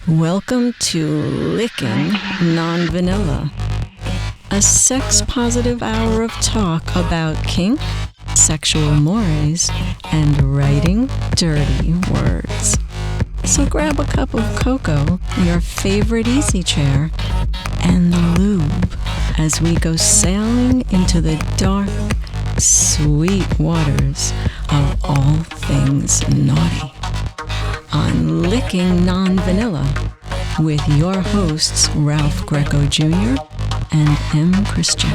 Welcome to Licking Non-Vanilla, a sex-positive hour of talk about kink, sexual mores, and writing dirty words. So grab a cup of cocoa, your favorite easy chair, and the lube as we go sailing into the dark, sweet waters of all things naughty. On Licking Non-Vanilla with your hosts Ralph Greco Jr. and M. Christian.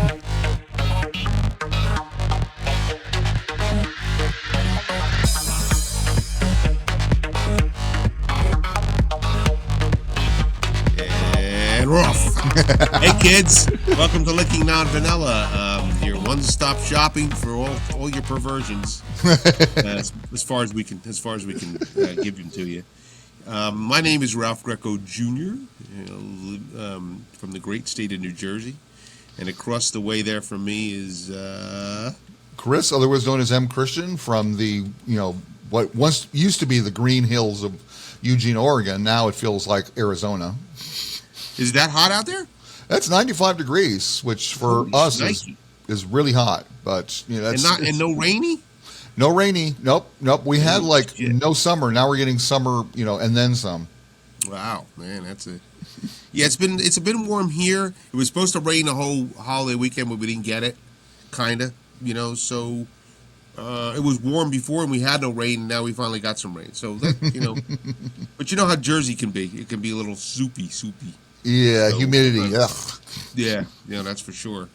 And we're off. Hey kids, welcome to Licking Non-Vanilla, your one-stop shopping for all your perversions, as far as we can give them to you. My name is Ralph Greco Jr. From the great state of New Jersey, and across the way there from me is Chris, otherwise known as M. Christian, from the what once used to be the Green Hills of Eugene, Oregon. Now it feels like Arizona. Is that hot out there? That's 95 degrees, which for us is really hot. But that's and no rainy. No rainy. Nope. We had no summer. Now we're getting summer, and then some. Wow, man, it's been warm here. It was supposed to rain the whole holiday weekend, but we didn't get it. Kinda, so it was warm before and we had no rain, and now we finally got some rain. So but you know how Jersey can be. It can be a little soupy. Yeah, so, humidity. Ugh. Yeah, that's for sure.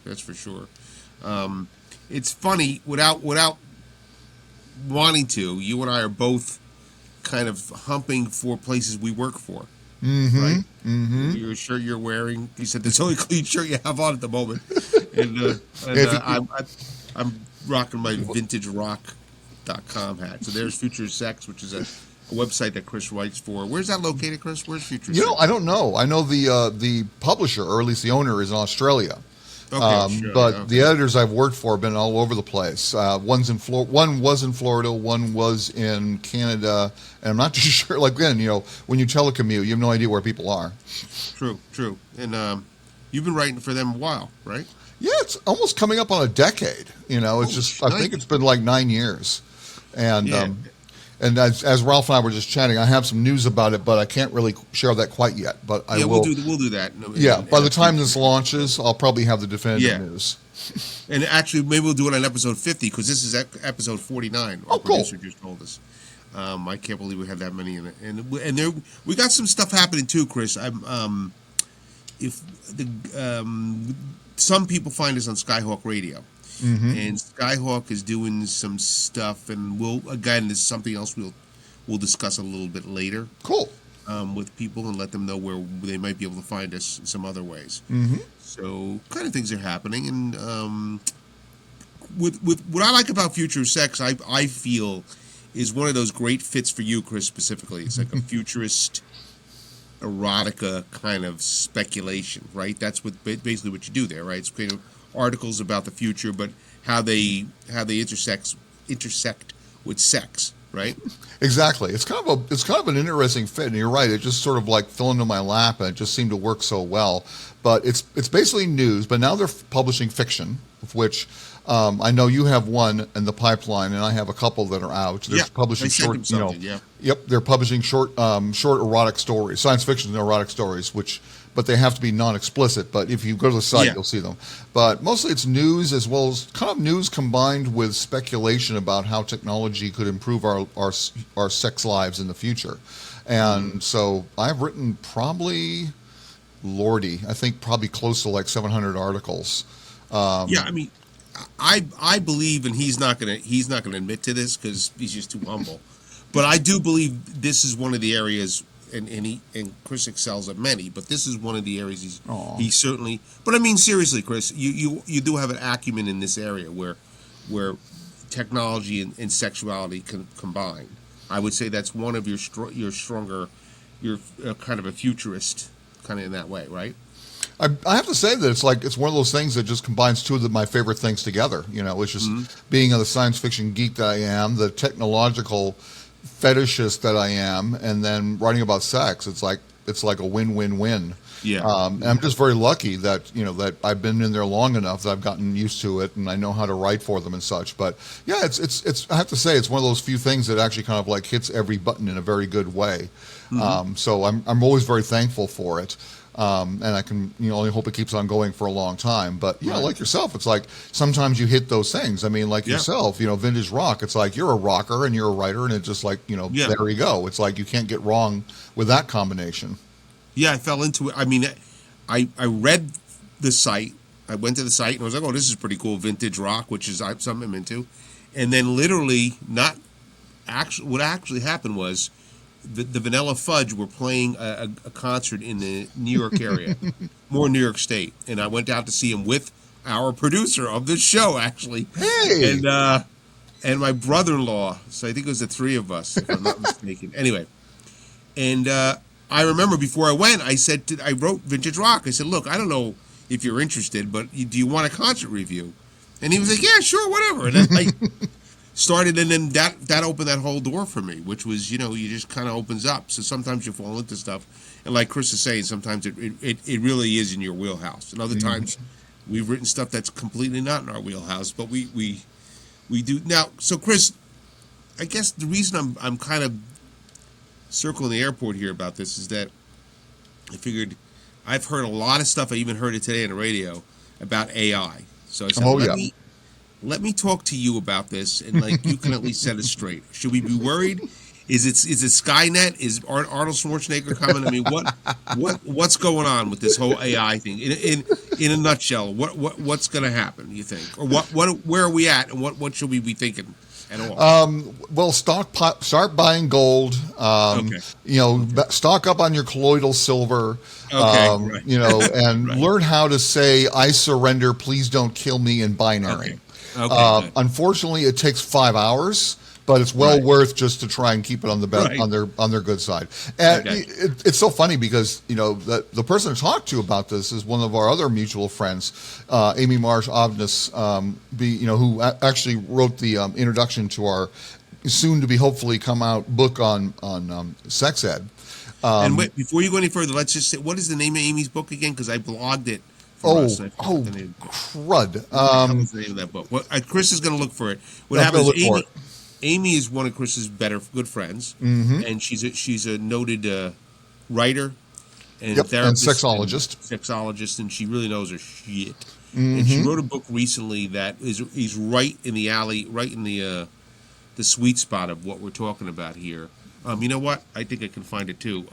It's funny, without wanting to, you and I are both kind of humping for places we work for. Mm-hmm. Right? Mm-hmm. Your shirt you're wearing, you said that's the only clean shirt you have on at the moment. And I'm rocking my vintagerock.com hat. So there's Future Sex, which is a website that Chris writes for. Where's that located, Chris? Where's Future Sex? I don't know. I know the publisher, or at least the owner, is in Australia. Okay, sure. But the editors I've worked for have been all over the place. One was in Florida, one was in Canada, and I'm not too sure. Like then, when you telecommute, you have no idea where people are. True. And you've been writing for them a while, right? Yeah, it's almost coming up on a decade. I think it's been like 9 years, and yeah. And as Ralph and I were just chatting, I have some news about it, but I can't really share that quite yet. But I will. We'll do that. By the time this launches, I'll probably have the definitive news. And actually, maybe we'll do it on episode 50, because this is episode 49. Our producer just told us. I can't believe we had that many in it, and there we got some stuff happening too, Chris. Some people find us on Skyhawk Radio. Mm-hmm. And Skyhawk is doing some stuff, and this is something else we'll discuss a little bit later. Cool. With people, and let them know where they might be able to find us in some other ways. Mm-hmm. So kind of things are happening, and with what I like about Future Sex, I feel is one of those great fits for you, Chris, specifically. It's like a futurist erotica kind of speculation, right? That's basically what you do there, right? It's kind of articles about the future, but how they intersect with sex, right? Exactly. It's kind of an interesting fit, and you're right. It just sort of like fell into my lap, and it just seemed to work so well. But it's basically news. But now they're publishing fiction, of which I know you have one in the pipeline, and I have a couple that are out. They're publishing short. Yep. They're publishing short erotic stories, science fiction and erotic stories, but they have to be non-explicit. But if you go to the site, you'll see them. But mostly it's news, as well as kind of news combined with speculation about how technology could improve our sex lives in the future. And so I've written probably close to like 700 articles. I believe, and he's not gonna admit to this because he's just too humble. But I do believe this is one of the areas. And Chris excels at many, but this is one of the areas he certainly. But I mean, seriously, Chris, you do have an acumen in this area where technology and sexuality can combine. I would say that's one of your stronger. You're kind of a futurist, kind of in that way, right? I have to say that it's one of those things that just combines two of my favorite things together. It's just being the science fiction geek that I am, the technological fetishist that I am, and then writing about sex. It's like like a win-win-win. Yeah. And I'm just very lucky that that I've been in there long enough that I've gotten used to it and I know how to write for them and such. But yeah, it's I have to say it's one of those few things that actually kind of like hits every button in a very good way. So I'm always very thankful for it. And I can only hope it keeps on going for a long time. But yeah, like yourself, it's like sometimes you hit those things. I mean, like yourself, vintage rock. It's like you're a rocker and you're a writer, and it's just like there you go. It's like you can't get wrong with that combination. Yeah, I fell into it. I mean, I read the site. I went to the site and I was like, oh, this is pretty cool, vintage rock, which is something I'm into. And then literally, what actually happened was the Vanilla Fudge were playing a concert in the New York area, more New York State, and I went out to see him with our producer of this show, actually. Hey, and my brother-in-law. So I think it was the three of us, if I'm not mistaken. Anyway, and I remember before I went, I wrote Vintage Rock. I said, look, I don't know if you're interested, but do you want a concert review? And he was like, yeah, sure, whatever. And then I started, and then that opened that whole door for me, which was, you just kind of opens up. So sometimes you fall into stuff. And like Chris is saying, sometimes it really is in your wheelhouse. And other times we've written stuff that's completely not in our wheelhouse, but we do. Now, so Chris, I guess the reason I'm kind of circling the airport here about this is that I figured I've heard a lot of stuff. I even heard it today on the radio about AI. So I said, let me talk to you about this, and like you can at least set it straight. Should we be worried? Is it Skynet? Is Arnold Schwarzenegger coming? I mean, what's going on with this whole AI thing? In a nutshell, what's going to happen? You think, or where are we at, and what should we be thinking at all? Well, start buying gold. Stock up on your colloidal silver. And learn how to say "I surrender, please don't kill me" in binary. Okay, unfortunately, it takes 5 hours, but it's well worth just to try and keep it on the on their good side. And it's so funny because the person to talk to about this is one of our other mutual friends, Amy Marsh Ovness, who actually wrote the introduction to our soon to be hopefully come out book on sex ed. And wait, before you go any further, let's just say, what is the name of Amy's book again? Because I blogged it. Crud. What the name of that book? Well, Chris is going to look for it. What happens? Amy is one of Chris's good friends, and she's a noted writer and therapist and sexologist, and she really knows her shit. And she wrote a book recently that is right in the alley, right in the sweet spot of what we're talking about here. You know what? I think I can find it too.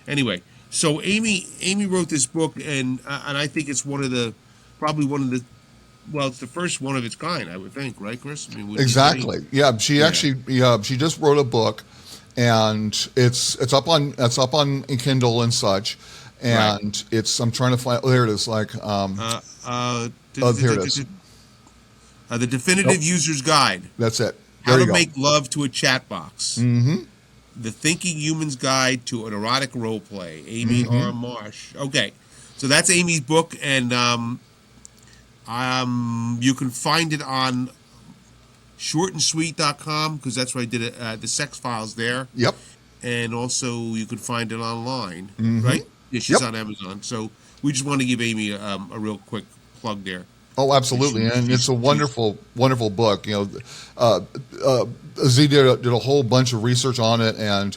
Anyway. So Amy wrote this book, and I think it's probably one of the, it's the first one of its kind, I would think, right, Chris? I mean, exactly. Yeah, she just wrote a book, and it's up on Kindle and such, and I'm trying to find. Oh, there it is. Like here it is. The Definitive User's Guide. That's it. How to make love to a chat box. Mm-hmm. The Thinking Human's Guide to an Erotic Role Play, Amy R. Marsh. Okay, so that's Amy's book, and you can find it on shortandsweet.com, because that's where I did it, the Sex Files there. Yep. And also you can find it online, right? Yeah, she's on Amazon. So we just want to give Amy a real quick plug there. Oh, absolutely, and it's a wonderful book. Z did a whole bunch of research on it, and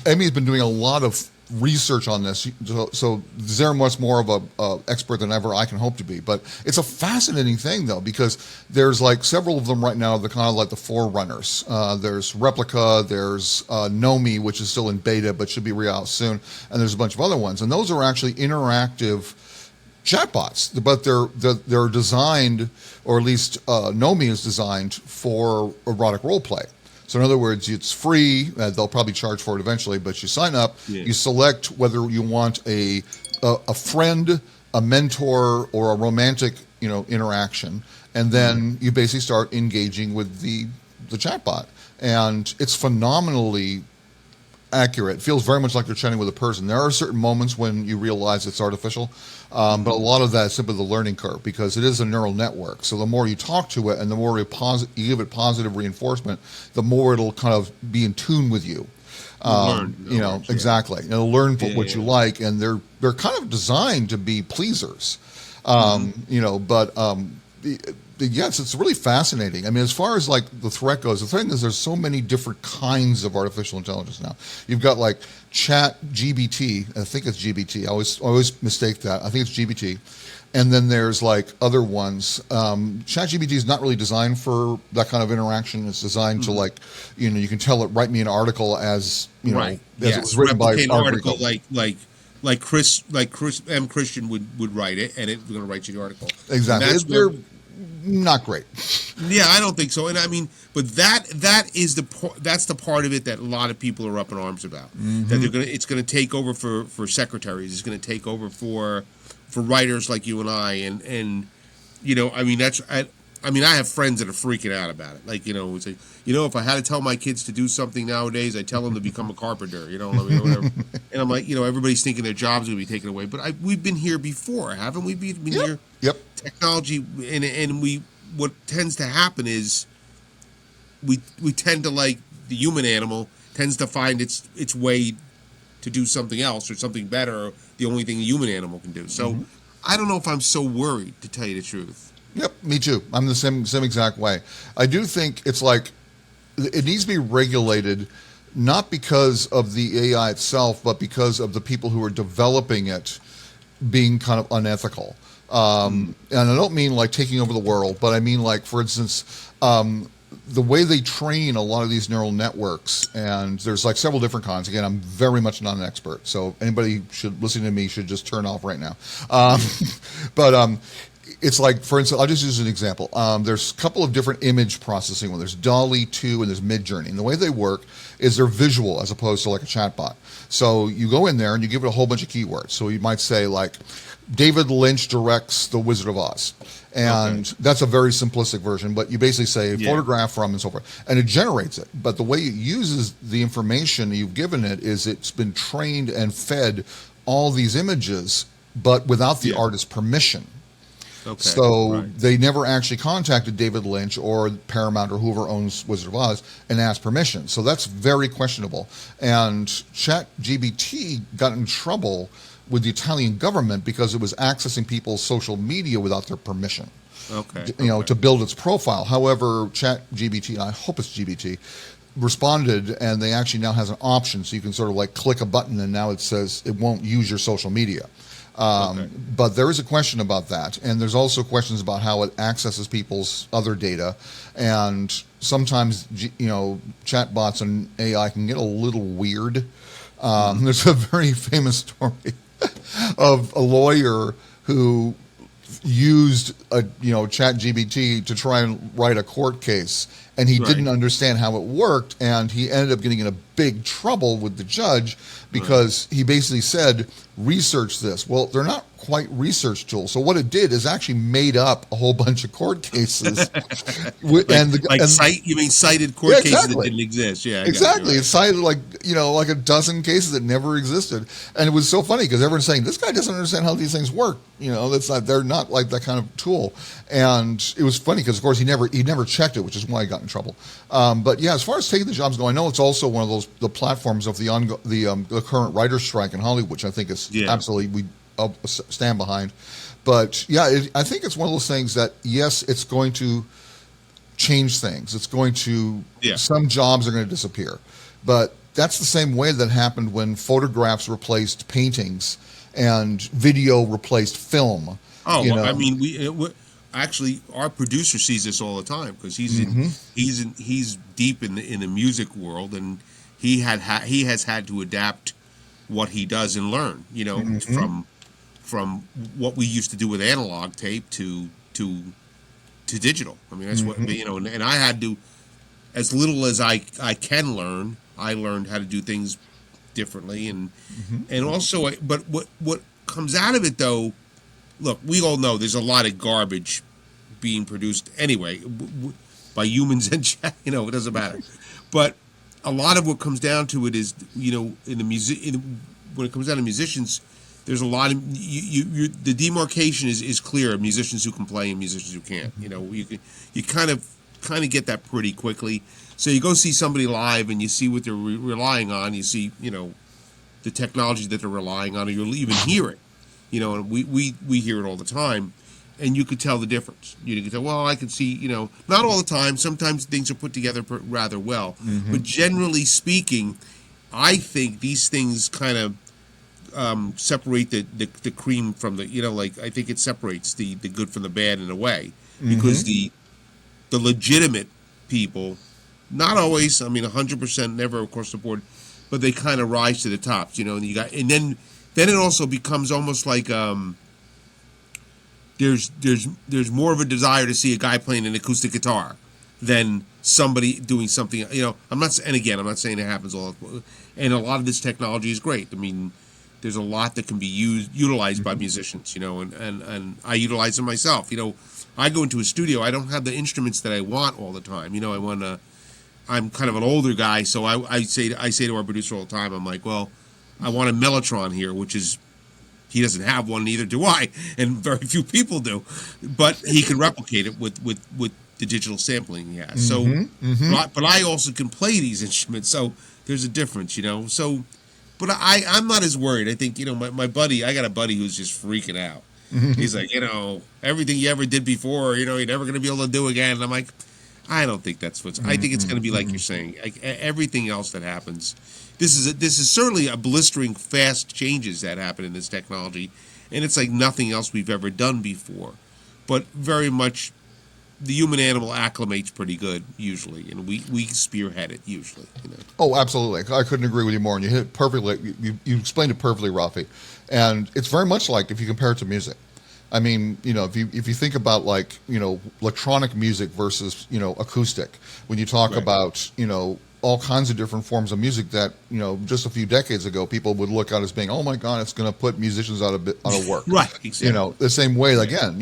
Amy's been doing a lot of research on this, so they're much more of a expert than ever I can hope to be. But it's a fascinating thing, though, because there's like several of them right now. They're kind of like the forerunners. There's Replica, there's Nomi, which is still in beta but should be out soon, and there's a bunch of other ones, and those are actually interactive chatbots, but they're designed, or at least Nomi is designed for erotic role play. So in other words, it's free. They'll probably charge for it eventually, but you sign up. Yeah. You select whether you want a friend, a mentor, or a romantic interaction, and then you basically start engaging with the chatbot, and it's phenomenally accurate. It feels very much like you're chatting with a person. There are certain moments when you realize it's artificial, but a lot of that is simply the learning curve, because it is a neural network. So the more you talk to it and the more you give it positive reinforcement, the more it'll kind of be in tune with you. Learn, in You other know, words, exactly. It'll learn Yeah, what you yeah. like, and they're kind of designed to be pleasers. You know, but yes, it's really fascinating. I mean, as far as like the threat goes, the thing is there's so many different kinds of artificial intelligence now. You've got like Chat GBT. I think it's GBT. I always mistake that. I think it's GBT. And then there's like other ones. ChatGPT is not really designed for that kind of interaction. It's designed to like, you know, you can tell it write me an article as you know Right. as it was Yes. written by Replicate an our article Rico. like Chris M. Christian would write it, and it's going to write you the article. And Exactly. that's where, They're not great. yeah, I don't think so. And I mean, but that is that's the part of it that a lot of people are up in arms about. That it's gonna take over for secretaries. It's gonna take over for writers like you and I, and you know, I mean I mean, I have friends that are freaking out about it. Like, you know, it's like, you know, if I had to tell my kids to do something nowadays, I tell them to become a carpenter. You know, I mean, whatever. And I'm like, you know, everybody's thinking their jobs are going to be taken away, but we've been here before, haven't we? Been Yep. here. Yep. Technology, and what tends to happen is we tend to, like the human animal tends to find its way to do something else or something better, or the only thing the human animal can do. So I don't know if I'm so worried, to tell you the truth. Yep, me too. I'm the same exact way. I do think it's like it needs to be regulated, not because of the AI itself, but because of the people who are developing it being kind of unethical. And I don't mean like taking over the world, but I mean like, for instance, the way they train a lot of these neural networks, and there's like several different kinds. Again, I'm very much not an expert, so anybody should listen to me should just turn off right now. But it's like, for instance, I'll just use an example. There's a couple of different image processing ones. There's DALL-E 2 and there's Midjourney. And the way they work is they're visual as opposed to like a chatbot. So you go in there and you give it a whole bunch of keywords. So you might say like, David Lynch directs The Wizard of Oz. And that's a very simplistic version, but you basically say photograph from and so forth. And it generates it. But the way it uses the information you've given it is it's been trained and fed all these images, but without the artist's permission. Okay. So they never actually contacted David Lynch or Paramount or whoever owns Wizard of Oz and asked permission. So that's very questionable. And ChatGPT got in trouble with the Italian government because it was accessing people's social media without their permission. Okay. You know, to build its profile. However, ChatGPT, I hope it's GBT, responded, and they actually now has an option, so you can sort of like click a button, and now it says it won't use your social media. But there is a question about that, and there's also questions about how it accesses people's other data, and sometimes you know chatbots and AI can get a little weird. There's a very famous story of a lawyer who used a ChatGPT to try and write a court case, and he didn't understand how it worked, and he ended up getting in a big trouble with the judge because he basically said, research this. Well, they're not quite research tools. So what it did is actually made up a whole bunch of court cases. You mean cited court cases that didn't exist? Yeah, exactly. It cited like a dozen cases that never existed, and it was so funny because everyone's saying this guy doesn't understand how these things work. They're not like that kind of tool. And it was funny because of course he never checked it, which is why he got in trouble. But yeah, as far as taking the jobs go, I know it's also one of the platforms of the current writer's strike in Hollywood, which I think is absolutely I'll stand behind. But yeah, I think it's one of those things that yes, it's going to change things. It's going to some jobs are going to disappear, but that's the same way that happened when photographs replaced paintings and video replaced film. I mean, we actually our producer sees this all the time because he's deep in the music world, and he has had to adapt what he does and learn, from what we used to do with analog tape to digital. I mean, that's what and I had to, as little as I can learn, I learned how to do things differently, and also, but what comes out of it though, look, we all know there's a lot of garbage being produced anyway by humans, and it doesn't matter, but a lot of what comes down to it is, in the music, when it comes down to musicians, there's a lot of the demarcation is clear. Musicians who can play and musicians who can't. You kind of get that pretty quickly. So you go see somebody live and you see what they're relying on. You see, the technology that they're relying on, or you'll even hear it. And we hear it all the time, and you could tell the difference. You could tell, well, I could see, not all the time. Sometimes things are put together rather well. But generally speaking, I think these things kind of separate the cream from the, I think it separates the good from the bad in a way, because the legitimate people, not always, 100% never across the board, but they kind of rise to the tops, and then it also becomes almost like there's more of a desire to see a guy playing an acoustic guitar than somebody doing something. I'm not saying it happens all, and a lot of this technology is great. There's a lot that can be utilized by musicians, and I utilize them myself. I go into a studio, I don't have the instruments that I want all the time. I'm kind of an older guy, so I say to our producer all the time, I'm like, well, I want a Mellotron here, which is, he doesn't have one, neither do I, and very few people do, but he can replicate it with the digital sampling he has. But I also can play these instruments, so there's a difference, So, but I'm not as worried. I think, my buddy, I got a buddy who's just freaking out. He's like, everything you ever did before, you're never going to be able to do again. And I'm like, I don't think that's I think it's going to be like you're saying. Everything else that happens, this is certainly a blistering fast changes that happen in this technology, and it's like nothing else we've ever done before. But very much, the human animal acclimates pretty good usually, and we spearhead it usually. Oh, absolutely. I couldn't agree with you more, and you hit it perfectly. You explained it perfectly, Rafi. And it's very much like if you compare it to music. If you think about electronic music versus acoustic, when you talk about all kinds of different forms of music that just a few decades ago people would look at as being, oh my God, it's going to put musicians out of work. Right. Exactly. The same way again,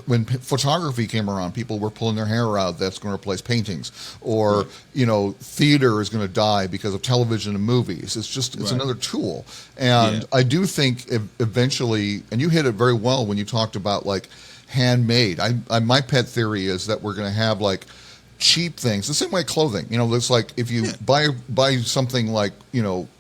when photography came around, people were pulling their hair out. That's going to replace paintings, or theater is going to die because of television and movies. It's another tool, and I do think eventually, and you hit it very well when you talked about handmade. My pet theory is that we're going to have cheap things, the same way clothing. It's like if you buy something like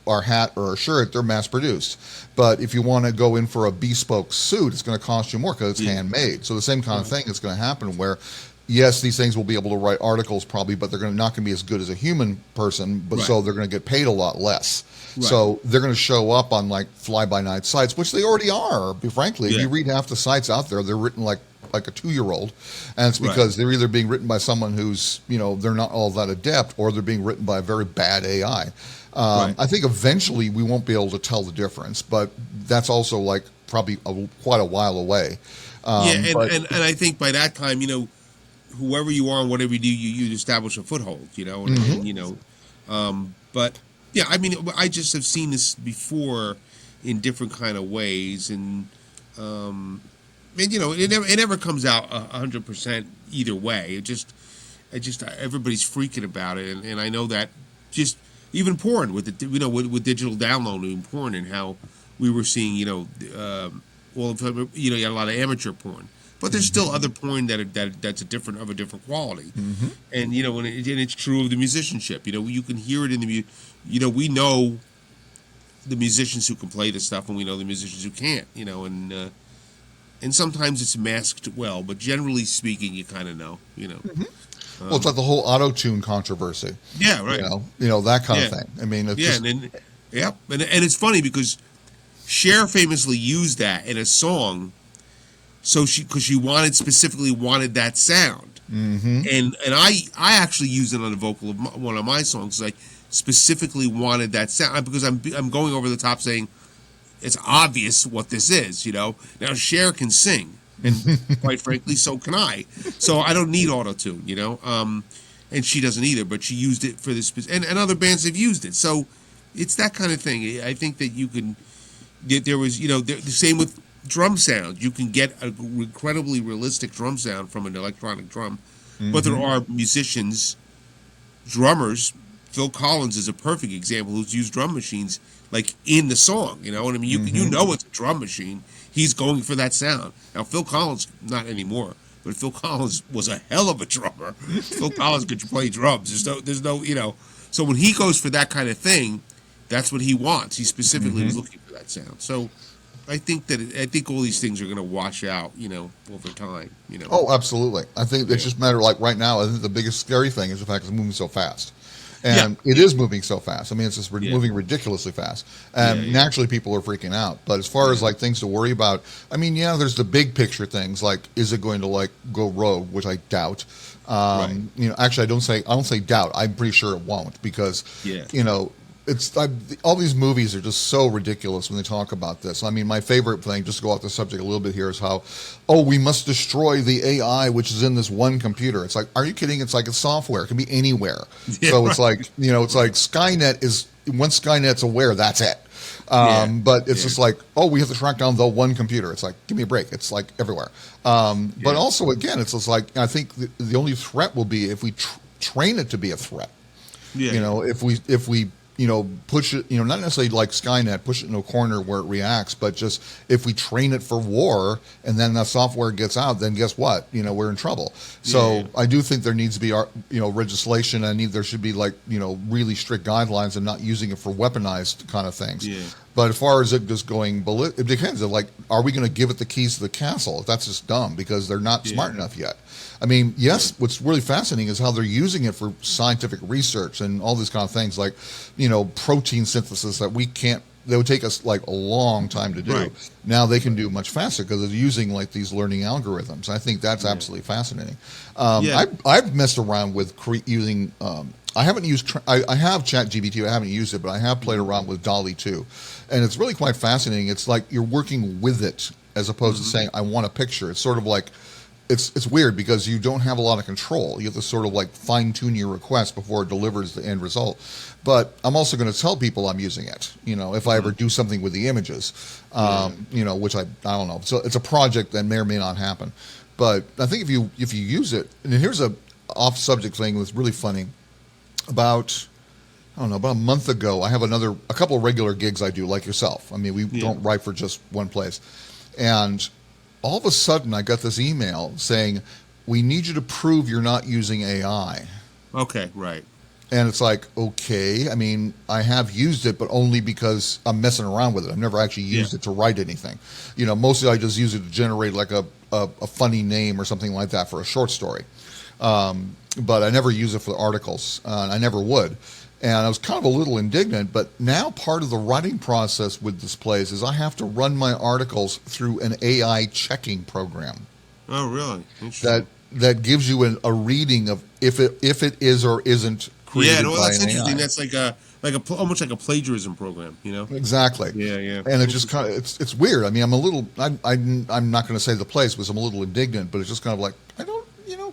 our hat or our shirt, they're mass produced. But if you want to go in for a bespoke suit, it's going to cost you more because it's handmade. So the same kind of thing is going to happen where, yes, these things will be able to write articles probably, but they're not going to be as good as a human person. But so they're going to get paid a lot less. Right. So they're going to show up on fly-by-night sites, which they already are. Frankly, if you read half the sites out there, they're written like a 2-year-old, and it's because they're either being written by someone who's they're not all that adept, or they're being written by a very bad AI. I think eventually we won't be able to tell the difference, but that's also probably quite a while away. And I think by that time, whoever you are and whatever you do, you establish a foothold, but yeah, I just have seen this before in different kind of ways, and it never comes out 100% either way. It just everybody's freaking about it, and I know that just even porn with with digital downloading porn, and how we were seeing you had a lot of amateur porn, but there's still other porn that's a different quality, and and it's true of the musicianship. You can hear it in the we know the musicians who can play this stuff, and we know the musicians who can't. And sometimes it's masked well, but generally speaking, you kind of know, Well, it's like the whole auto-tune controversy. Yeah, right. That kind of thing. And it's funny because Cher famously used that in a song, because she specifically wanted that sound, and I actually used it on the vocal of one of my songs. I specifically wanted that sound because I'm going over the top saying, it's obvious what this is, Now Cher can sing, and quite frankly, so can I. So I don't need auto-tune, and she doesn't either. But she used it for this, and other bands have used it. So it's that kind of thing. I think that you can. There was, the same with drum sound. You can get an incredibly realistic drum sound from an electronic drum, but there are musicians, drummers. Phil Collins is a perfect example who's used drum machines in the song, and I mean, you it's a drum machine. He's going for that sound. Now Phil Collins, not anymore, but Phil Collins was a hell of a drummer. Phil Collins could play drums. There's no, So when he goes for that kind of thing, that's what he wants. He specifically was looking for that sound. So I think all these things are going to wash out, over time. Oh, absolutely. I think it's just a matter, like right now, I think the biggest scary thing is the fact it's moving so fast. And it is moving so fast. I mean, it's just moving ridiculously fast. And naturally, people are freaking out. But as far as like things to worry about, I mean, there's the big picture things like, is it going to like go rogue, which I doubt. Actually, I don't say doubt. I'm pretty sure it won't because, all these movies are just so ridiculous when they talk about this. I mean, my favorite thing, just to go off the subject a little bit here, is how, we must destroy the AI which is in this one computer. It's like, are you kidding? It's like it's software. It can be anywhere. So it's like, it's like Skynet is, once Skynet's aware, that's it. But it's just like, we have to track down the one computer. It's like, give me a break. It's like everywhere. But also, again, it's just like, I think the only threat will be if we train it to be a threat. If we push it, not necessarily like Skynet, push it in a corner where it reacts, but just if we train it for war and then the software gets out, then guess what? We're in trouble. So I do think there needs to be, legislation. There should be like, really strict guidelines and not using it for weaponized kind of things. But as far as it just going, it depends. Like, are we going to give it the keys to the castle? That's just dumb because they're not smart enough yet. I mean, yes, what's really fascinating is how they're using it for scientific research and all these kind of things like, protein synthesis that they would take us like a long time to do. Right. Now they can do much faster because they're using like these learning algorithms. I think that's absolutely fascinating. I've messed around with using, I haven't used, I have ChatGPT, I haven't used it, but I have played around with DALL-E 2. And it's really quite fascinating. It's like you're working with it as opposed to saying, I want a picture. It's sort of like, it's weird because you don't have a lot of control. You have to sort of like fine tune your request before it delivers the end result. But I'm also going to tell people I'm using it, if I ever do something with the images, which I don't know. So it's a project that may or may not happen. But I think if you use it, and here's a off subject thing that's really funny. About a month ago, I have a couple of regular gigs I do like yourself. I mean, we don't write for just one place. And all of a sudden, I got this email saying, we need you to prove you're not using AI. Okay, right. And it's like, okay, I mean, I have used it, but only because I'm messing around with it. I've never actually used it to write anything. Mostly I just use it to generate like a funny name or something like that for a short story. But I never use it for the articles. I never would. And I was kind of a little indignant, but now part of the writing process with this place is I have to run my articles through an AI checking program. Oh, really? Interesting. That gives you a reading of if it is or isn't created by an AI. That's interesting. That's almost like a plagiarism program, Exactly. Yeah. And it just kind of it's weird. I mean, I'm not going to say the place because I'm a little indignant, but it's just kind of like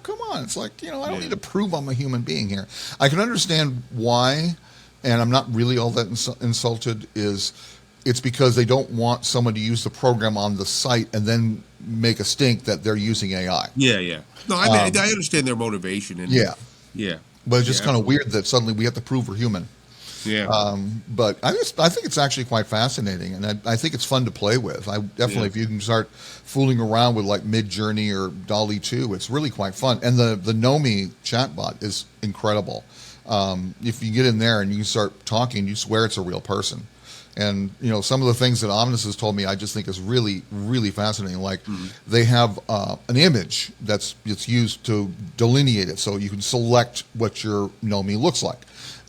come on. It's like, I don't need to prove I'm a human being here. I can understand why, and I'm not really all that insulted, it's because they don't want someone to use the program on the site and then make a stink that they're using AI. Yeah. No, I understand their motivation. Yeah. But it's just kind of absolutely. weird that suddenly we have to prove we're human. Yeah. But I think it's actually quite fascinating, and I think it's fun to play with. I definitely, if you can start fooling around with like Midjourney or DALL-E 2, it's really quite fun. And the Nomi chatbot is incredible. If you get in there and you can start talking, you swear it's a real person. And some of the things that Omnis has told me, I just think is really, really fascinating. Like they have an image that's used to delineate it, so you can select what your Nomi looks like.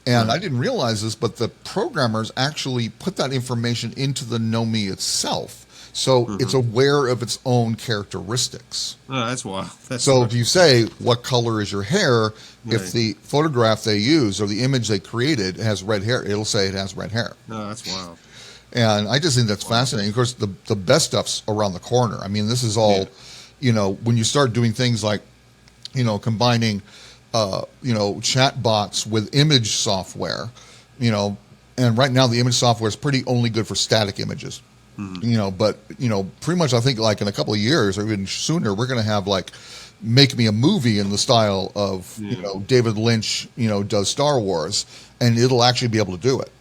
And I didn't realize this, but the programmers actually put that information into the Nomi itself. So it's aware of its own characteristics. Oh, that's wild. If you say, what color is your hair, if the photograph they use or the image they created has red hair, it'll say it has red hair. No, that's wild. And I just think that's fascinating. Of course, the best stuff's around the corner. I mean, this is all, when you start doing things like, combining chat bots with image software, and right now the image software is pretty only good for static images, but pretty much I think like in a couple of years or even sooner, we're going to have like make me a movie in the style of, David Lynch, does Star Wars, and it'll actually be able to do it.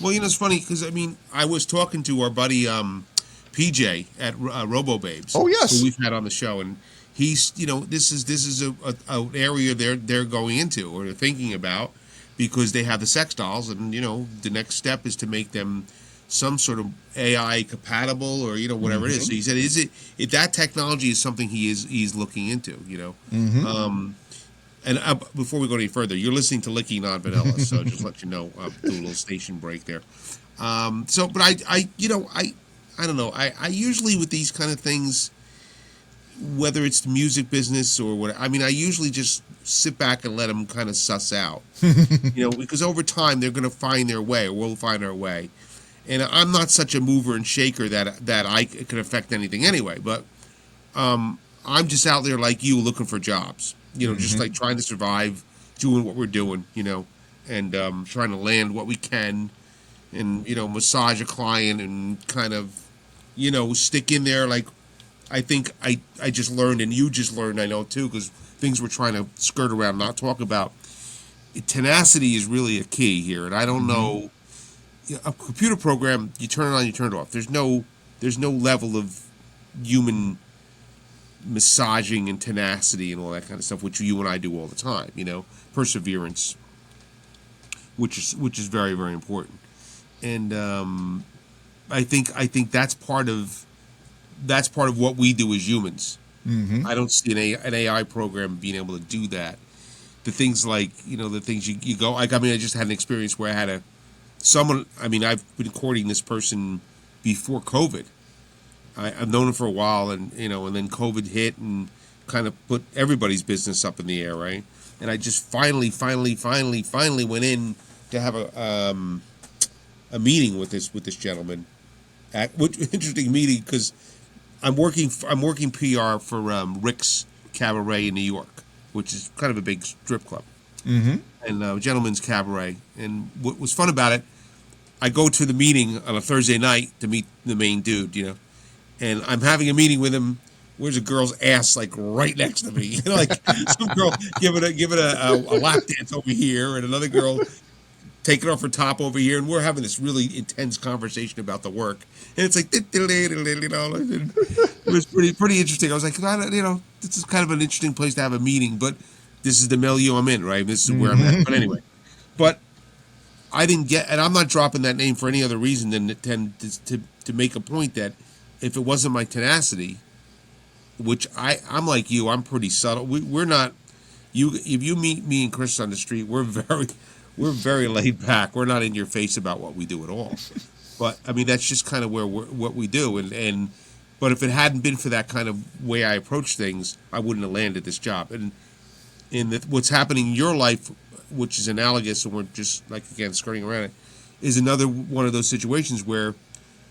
Well, it's funny because, I was talking to our buddy PJ at RoboBabes. Oh, yes. Who we've had on the show, and he's, this is a area they're going into or they're thinking about because they have the sex dolls, and the next step is to make them some sort of AI compatible or whatever it is. So he said, if that technology is something he's looking into, And before we go any further, you're listening to Licky Non Vanilla, so just let you know, do a little station break there. But I don't know. I usually with these kind of things, whether it's the music business or what, I usually just sit back and let them kind of suss out, because over time they're going to find their way, or we'll find our way. And I'm not such a mover and shaker that I can affect anything anyway. But I'm just out there like you, looking for jobs. Just like trying to survive, doing what we're doing. And trying to land what we can, and massage a client and kind of, stick in there. Like I think I just learned, and you just learned, I know too, because things we're trying to skirt around, not talk about. Tenacity is really a key here, and I don't know. A computer program, you turn it on, you turn it off. There's no level of human massaging and tenacity and all that kind of stuff, which you and I do all the time. Perseverance, which is very, very important. And I think that's part of what we do as humans. I don't see an AI program being able to do that. The things like the things you go like. I just had an experience where I had I've been courting this person before COVID. I've known him for a while, and and then COVID hit and kind of put everybody's business up in the air, right? And I just finally went in to have a meeting with this gentleman. Which interesting meeting, because I'm working PR for Rick's Cabaret in New York, which is kind of a big strip club, and Gentleman's Cabaret. And what was fun about it, I go to the meeting on a Thursday night to meet the main dude, and I'm having a meeting with him. Where's a girl's ass like right next to me? Like some girl giving a lap dance over here, and another girl taking off her top over here, and we're having this really intense conversation about the work. And it's like, it was pretty interesting. I was like, this is kind of an interesting place to have a meeting, but this is the milieu I'm in, right? This is where I'm at. But anyway, I didn't get, and I'm not dropping that name for any other reason than to make a point that if it wasn't my tenacity, which I'm like you, I'm pretty subtle. We're not, if you meet me and Chris on the street, we're very laid back. We're not in your face about what we do at all. But that's just kind of what we do. But if it hadn't been for that kind of way I approach things, I wouldn't have landed this job. And what's happening in your life, which is analogous, and we're just like again skirting around it, is another one of those situations where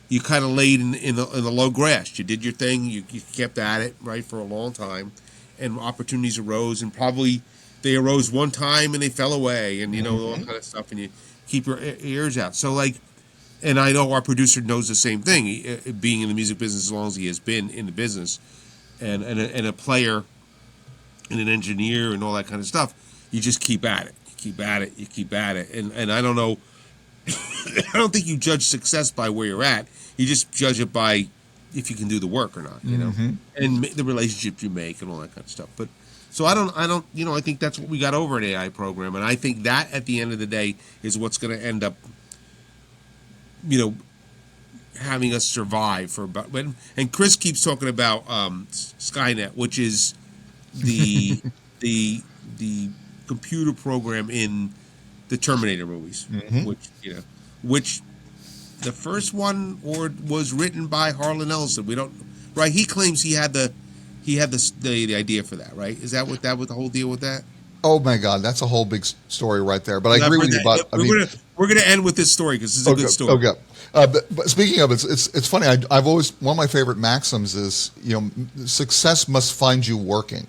you kind of laid in the low grass. You did your thing. You kept at it, right, for a long time, and opportunities arose, and probably they arose one time and they fell away, and all that kind of stuff, and you keep your ears out. So and I know our producer knows the same thing, being in the music business as long as he has been in the business, and a player, and an engineer, and all that kind of stuff. You just keep at it. You keep at it, and I don't know. I don't think you judge success by where you're at. You just judge it by if you can do the work or not, and the relationships you make and all that kind of stuff. But so I don't, I think that's what we got over at AI program, and I think that at the end of the day is what's going to end up, having us survive for about. And Chris keeps talking about Skynet, which is the computer program in the Terminator movies, which the first one was written by Harlan Ellison. We don't, right? He claims he had the idea for that, right? Is that what the whole deal with that? Oh my God, that's a whole big story right there. But I agree with you about. We're gonna end with this story because this is a good story. Okay. But speaking of it's funny. I've always, one of my favorite maxims is success must find you working.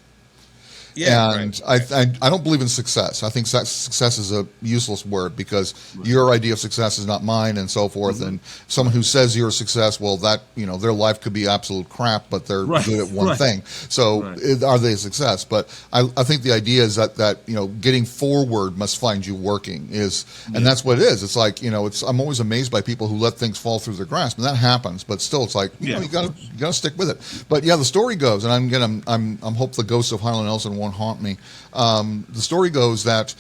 Yeah, right. And I don't believe in success. I think success is a useless word because your idea of success is not mine, and so forth. And someone who says you're a success, well, that their life could be absolute crap, but they're Right, good at one right, thing. So right. are they a success? But I think the idea is that getting forward must find you working and that's what it is. It's like I'm always amazed by people who let things fall through their grasp, and that happens. But still, it's like Yeah, you of got to stick with it. But yeah, the story goes, and I'm hope the ghost of Harlan Ellison won't haunt me. The story goes that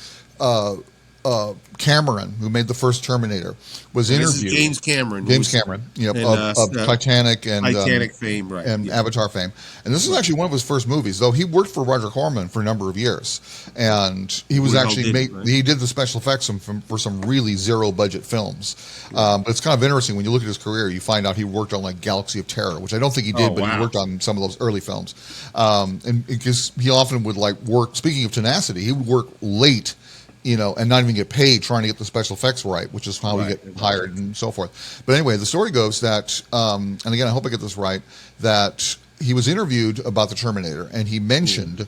Cameron, who made the first Terminator, was And this is interviewed. James Cameron. James Cameron, In of Titanic Titanic fame, right? and Yeah. Avatar fame. And this is actually one of his first movies, though he worked for Roger Corman for a number of years. And he was he did the special effects for some really zero budget films. But it's kind of interesting when you look at his career, you find out he worked on like Galaxy of Terror, which I don't think he did, but he worked on some of those early films. And because he often would work, speaking of tenacity, he would work late and not even get paid trying to get the special effects right, which is how he get hired and so forth. But anyway, the story goes that, and again, I hope I get this right, that he was interviewed about the Terminator, and he mentioned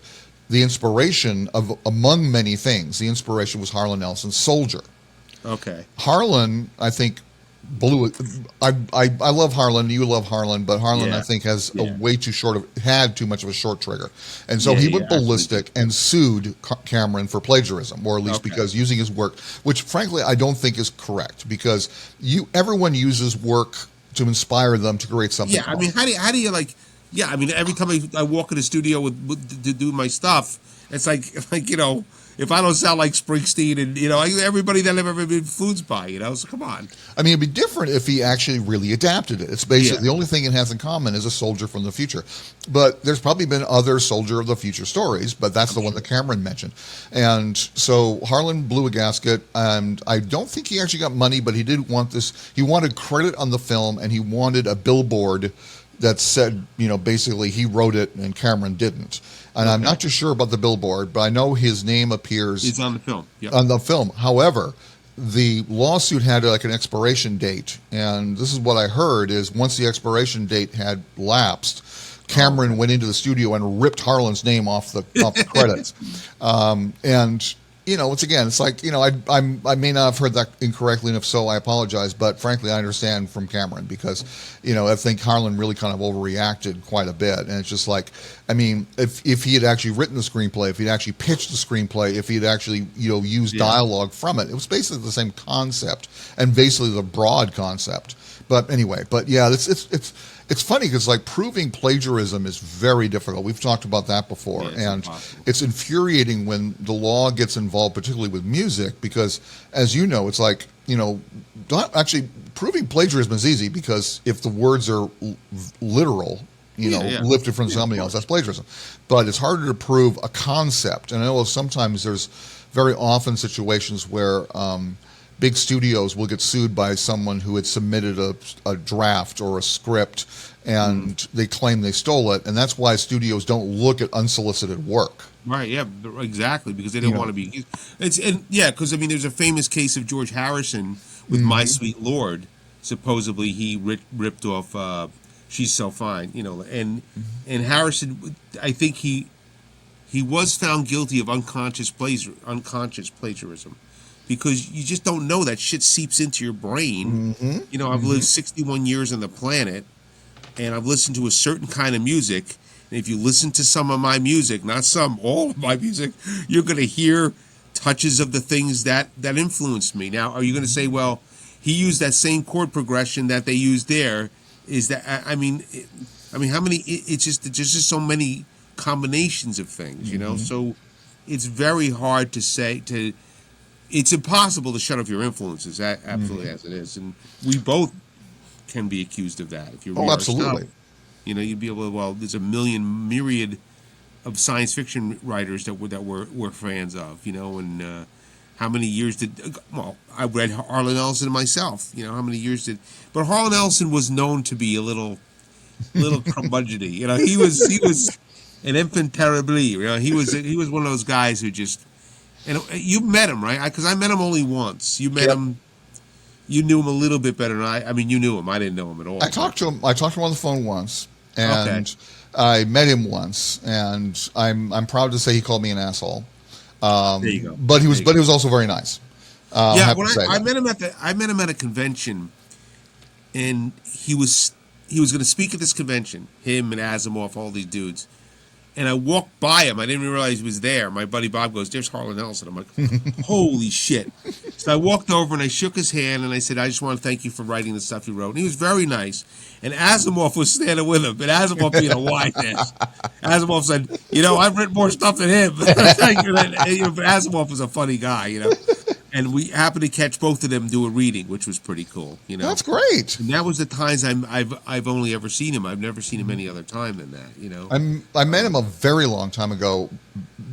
the inspiration of, among many things, the inspiration was Harlan Ellenson's Soldier. Okay. Harlan, I think, blew it. I love Harlan. You love Harlan, but Harlan, I think, has had too much of a short trigger, and so he went ballistic and sued Cameron for plagiarism, or at least because using his work, which frankly I don't think is correct, because everyone uses work to inspire them to create something. Yeah, I mean, how do you like? Yeah, I mean, every time I walk in the studio to do my stuff, it's like if I don't sound like Springsteen and everybody that I've ever been influenced by, so come on. I mean, it'd be different if he actually really adapted it. It's basically the only thing it has in common is a soldier from the future. But there's probably been other soldier of the future stories, but that's the one that Cameron mentioned. And so Harlan blew a gasket, and I don't think he actually got money, but he did want this. He wanted credit on the film, and he wanted a billboard that said, basically he wrote it and Cameron didn't. And I'm not too sure about the billboard, but I know his name appears. It's on the film. Yep. On the film. However, the lawsuit had like an expiration date, and this is what I heard is once the expiration date had lapsed, Cameron went into the studio and ripped Harlan's name off the credits. And once again, it's like I may not have heard that incorrectly, and if so, I apologize. But frankly, I understand from Cameron because I think Harlan really kind of overreacted quite a bit, and it's just like, I mean, if he had actually written the screenplay, if he'd actually pitched the screenplay, if he'd actually used dialogue from it, it was basically the same concept and basically the broad concept. But anyway, it's funny because proving plagiarism is very difficult. We've talked about that before, and it's infuriating when the law gets involved, particularly with music, because as you know, it's like not actually proving plagiarism is easy because if the words are literal, lifted from somebody else, that's plagiarism. But it's harder to prove a concept, and I know sometimes there's very often situations where big studios will get sued by someone who had submitted a draft or a script, and they claim they stole it, and that's why studios don't look at unsolicited work. Right, yeah, exactly, because they don't want to be. Because I mean, there's a famous case of George Harrison with "My Sweet Lord." Supposedly, he ripped off "She's So Fine," and Harrison, I think he was found guilty of unconscious plagiarism. Because you just don't know, that shit seeps into your brain. I've lived 61 years on the planet, and I've listened to a certain kind of music. And if you listen to some of my music, all of my music, you're going to hear touches of the things that influenced me. Now, are you going to say, well, he used that same chord progression that they used there? Is that, I mean, how many? It's just there's just so many combinations of things, So it's very hard to say to. It's impossible to shut off your influences, absolutely as it is, and we both can be accused of that. If you're absolutely, you'd be able to. Well, there's a myriad of science fiction writers that we're fans of, and how many years did? Well, I read Harlan Ellison myself. How many years did? But Harlan Ellison was known to be a little curmudgeony. He was an enfant terrible. He was one of those guys who just. And you met him, right? Because I met him only once. You met him. You knew him a little bit better than I. I mean, you knew him. I didn't know him at all. I talked to him on the phone once, Okay. and I met him once, and I'm proud to say he called me an asshole. There you go. But he There was you go. also very nice. I Yeah, have when to say I that. met him at a convention, and he was going to speak at this convention. Him and Asimov, all these dudes. And I walked by him. I didn't even realize he was there. My buddy Bob goes, "There's Harlan Ellison." I'm like, "Holy shit!" So I walked over and I shook his hand and I said, "I just want to thank you for writing the stuff you wrote." And he was very nice. And Asimov was standing with him. And Asimov being a wise ass, Asimov said, "I've written more stuff than him." But Asimov was a funny guy. And we happened to catch both of them do a reading, which was pretty cool. That's great. And that was the times I've only ever seen him. I've never seen him any other time than that. I met him a very long time ago.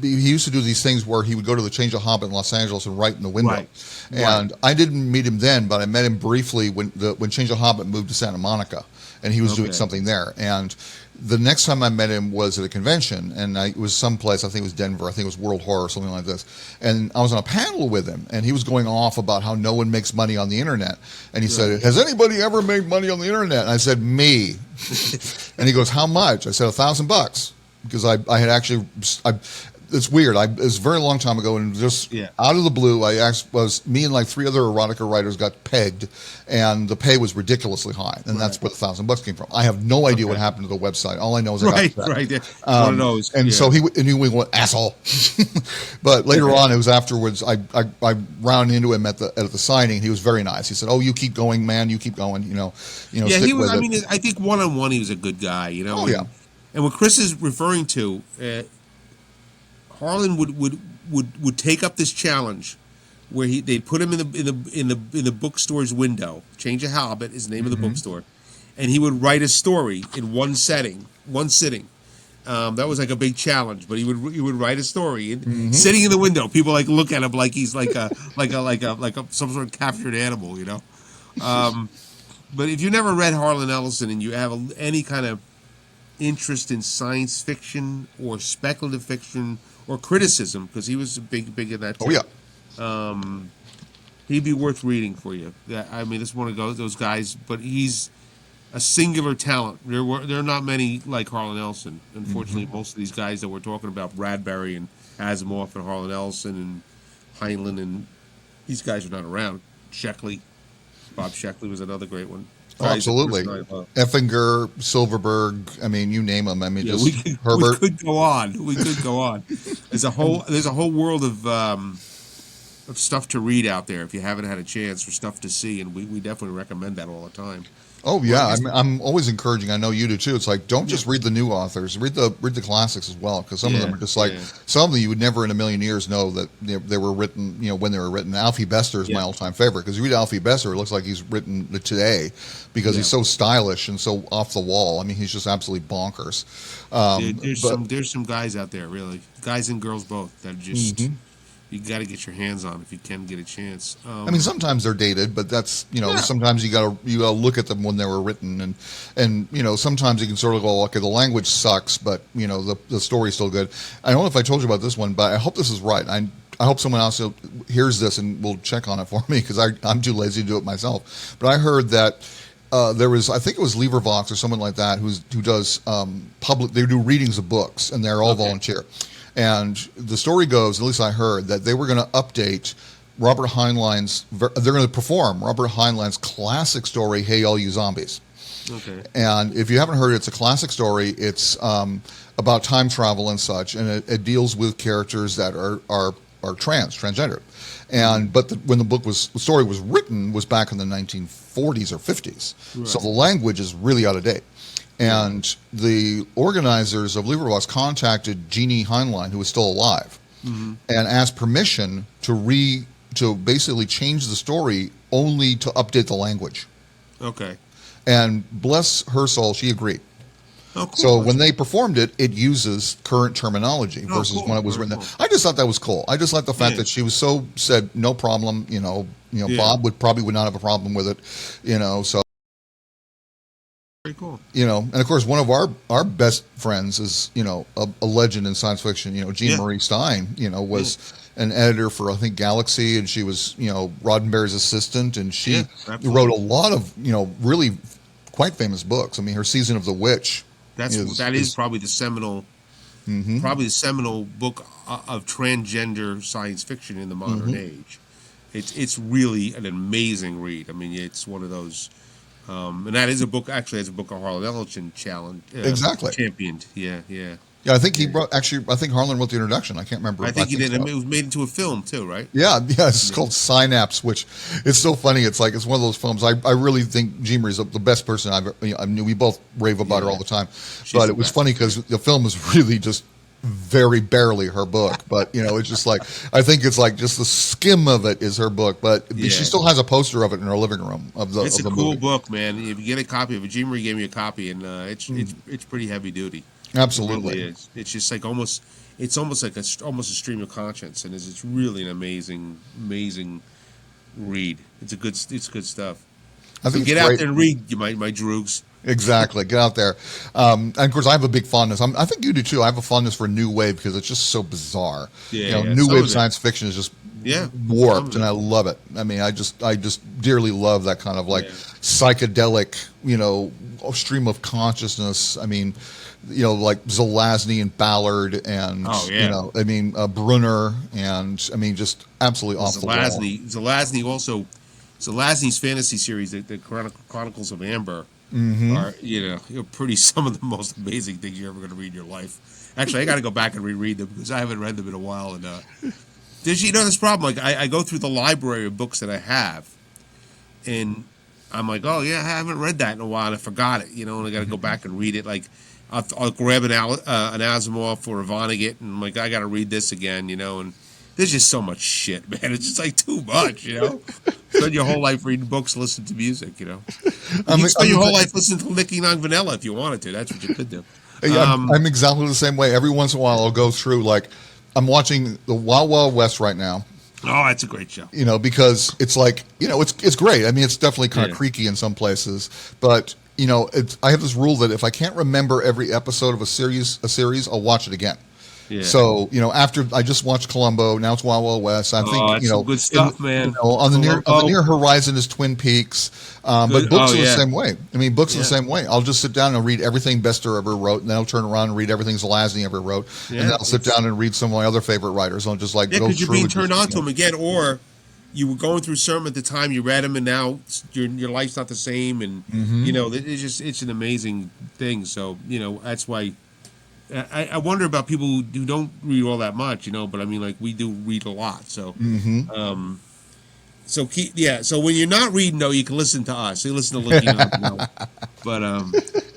He used to do these things where he would go to the Change of Hobbit in Los Angeles and write in the window. Right. And I didn't meet him then, but I met him briefly when Change of Hobbit moved to Santa Monica, and he was doing something there. And the next time I met him was at a convention, and it was someplace, I think it was Denver, I think it was World Horror, something like this. And I was on a panel with him, and he was going off about how no one makes money on the internet. And he said, "Has anybody ever made money on the internet?" And I said, "Me." And he goes, "How much?" I said, $1,000, because I had actually, it's weird. It was a very long time ago, and just out of the blue, me and like 3 other erotica writers got pegged, and the pay was ridiculously high, and that's where the $1,000 came from. I have no idea what happened to the website. All I know is I got right. One of those. and so he went asshole. But later on, it was afterwards. I ran into him at the signing. He was very nice. He said, "Oh, you keep going, man. You keep going. Yeah, stick he was. with I it." mean, I think one-on-one, he was a good guy. Oh, yeah. And what Chris is referring to. Harlan would take up this challenge, where they'd put him in the bookstore's window. Change a Hobbit is the name of the bookstore, and he would write a story in one sitting. That was like a big challenge, but he would write a story and sitting in the window. People look at him like he's like some sort of captured animal. But if you never read Harlan Ellison and you have any kind of interest in science fiction or speculative fiction or criticism, because he was big in that too. Oh yeah. He'd be worth reading for you. I mean, this is one of those guys, but he's a singular talent. There are not many like Harlan Ellison. Unfortunately, most of these guys that we're talking about, Bradbury and Asimov and Harlan Ellison and Heinlein, and these guys are not around. Bob Sheckley was another great one. Oh, absolutely. Effinger, Silverberg, I mean, you name them. I mean, Herbert. We could go on. There's a whole world of stuff to read out there if you haven't had a chance, or stuff to see, and we definitely recommend that all the time. Oh yeah, I'm always encouraging. I know you do too. It's like, don't just read the new authors, read the classics as well, because some of them are just like some of them you would never in a million years know that they were written. When they were written. Alfie Bester is my all-time favorite, because you read Alfie Bester, it looks like he's written today, because he's so stylish and so off the wall. I mean, he's just absolutely bonkers. There's some guys out there, really, guys and girls both, that just. You got to get your hands on if you can get a chance. I mean, sometimes they're dated, but that's sometimes you got to look at them when they were written, and sometimes you can sort of go, okay, the language sucks, but the story's still good. I don't know if I told you about this one, but I hope this is right. I hope someone else hears this and will check on it for me, because I'm too lazy to do it myself. But I heard that there was, I think it was LibriVox or someone like that, who does public. They do readings of books, and they're all volunteer. And the story goes, at least I heard, that they were going to update Robert Heinlein's. They're going to perform Robert Heinlein's classic story, "Hey, All You Zombies." Okay. And if you haven't heard it, it's a classic story. It's about time travel and such, and it deals with characters that are transgender. But when the story was written was back in the 1940s or 50s, so the language is really out of date. And the organizers of LibriVox contacted Jeannie Heinlein, who was still alive, and asked permission to basically change the story, only to update the language. Okay. And bless her soul, she agreed. Oh, cool. So when they performed it, it uses current terminology versus when it was written. Cool. I just thought that was cool. I just like the fact that she was said no problem. Bob would not have a problem with it. So. Very cool. And of course, one of our best friends is, a legend in science fiction. Jean Marie Stein, was an editor for, I think, Galaxy, and she was, Roddenberry's assistant, and she wrote a lot of, really quite famous books. I mean, her Season of the Witch That is probably the seminal, book of transgender science fiction in the modern age. It's really an amazing read. I mean, it's one of those, and that is a book. Actually, it's a book of Harlan Ellison exactly championed. Yeah. Yeah, I think he wrote. Actually, I think Harlan wrote the introduction. I can't remember. I think he did. So. It was made into a film too, right? Yeah. It's called Synapse, which it's so funny. It's like it's one of those films. I really think Jean Marie's the best person I mean, we both rave about her all the time. But it was funny because the film is really just very barely her book. But it's just like I think it's like just the skim of it is her book. But she still has a poster of it in her living room of the. It's of a the cool movie. book, man. If you get a copy of it, Jean Marie gave me a copy, and it's pretty heavy duty. Absolutely, it really is. It's just like almost like almost a stream of conscience, and it's really an amazing read. It's good stuff. I think get out there and read, my droogs. Exactly, get out there. And of course, I have a big fondness. I think you do too. I have a fondness for new wave because it's just so bizarre. New wave science fiction is just warped, and I love it. I mean, I just dearly love that kind of like psychedelic, stream of consciousness. I mean, like Zelazny and Ballard and, Brunner and, I mean, just absolutely off the wall. Zelazny's fantasy series, the Chronicles of Amber, are, pretty some of the most amazing things you're ever going to read in your life. Actually, I got to go back and reread them because I haven't read them in a while. And there's, this problem. Like, I go through the library of books that I have, and I'm like, oh, yeah, I haven't read that in a while, and I forgot it, and I got to go back and read it. Like, I'll grab an Asimov or a Vonnegut, and I'm like, I got to read this again, and there's just so much shit, man. It's just like too much, Spend your whole life reading books, listen to music, You can spend your whole life listening to Licking on Vanilla if you wanted to. That's what you could do. I'm exactly the same way. Every once in a while, I'll go through, like, I'm watching the Wild Wild West right now. Oh, that's a great show. Because it's like, it's great. I mean, it's definitely kind of creaky in some places, but I have this rule that if I can't remember every episode of a series, I'll watch it again. Yeah. So after I just watched Columbo, now it's Wild Wild West. I think that's some good stuff, man. On the near horizon is Twin Peaks, but books are the same way. I mean, books are the same way. I'll just sit down and read everything Bester ever wrote, and then I'll turn around and read everything Zelazny ever wrote, and then I'll sit down and read some of my other favorite writers. I'll just go through. Because you're being turned on to them again, or you were going through some at the time you read them, and now your life's not the same, and it's an amazing thing. So that's why I wonder about people who don't read all that much, but I mean, like, we do read a lot. So so when you're not reading, though, you can listen to us. You listen to Looking Up. But all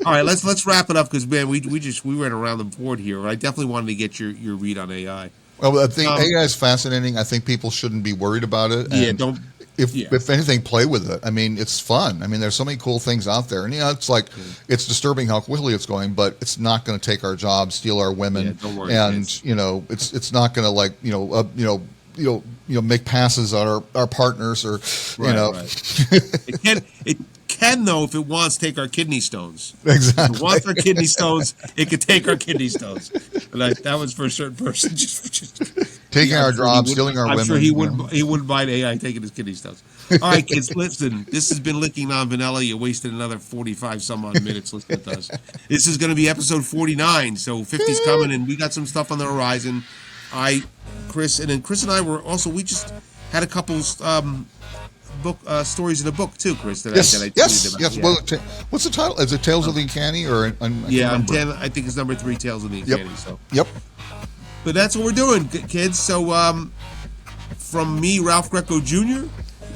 right, let's wrap it up because, man, we ran around the board here. I definitely wanted to get your read on AI. Well, I think AI is fascinating. I think people shouldn't be worried about it. And if anything, play with it. I mean, it's fun. I mean, there's so many cool things out there, and it's like it's disturbing how quickly it's going, but it's not going to take our jobs, steal our women, don't worry, and it's not going to make passes on our partners or It can though if it wants to take our kidney stones. Exactly. If it wants our kidney stones, it could take our kidney stones. And that was for a certain person. Just taking our jobs, stealing our women. I'm sure he wouldn't mind AI taking his kidney stones. All right, kids, listen. This has been Licking on Vanilla. You wasted another 45 some odd minutes listening to us. This is going to be episode 49. So 50's coming, and we got some stuff on the horizon. Chris and I were also. We just had a couple book stories in a book too, Chris. That I tweeted about. Yes. Well, what's the title? Is it Tales of the Uncanny or? I think it's number 3, Tales of the Uncanny. Yep. So. Yep. But that's what we're doing, kids. So from me, Ralph Greco Jr.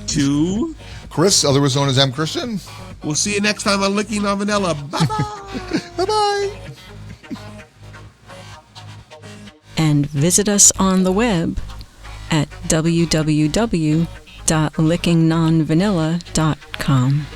to Chris, otherwise known as M. Christian. We'll see you next time on Licking on Vanilla. Bye bye. Bye bye. And visit us on the web at www.lickingnonvanilla.com.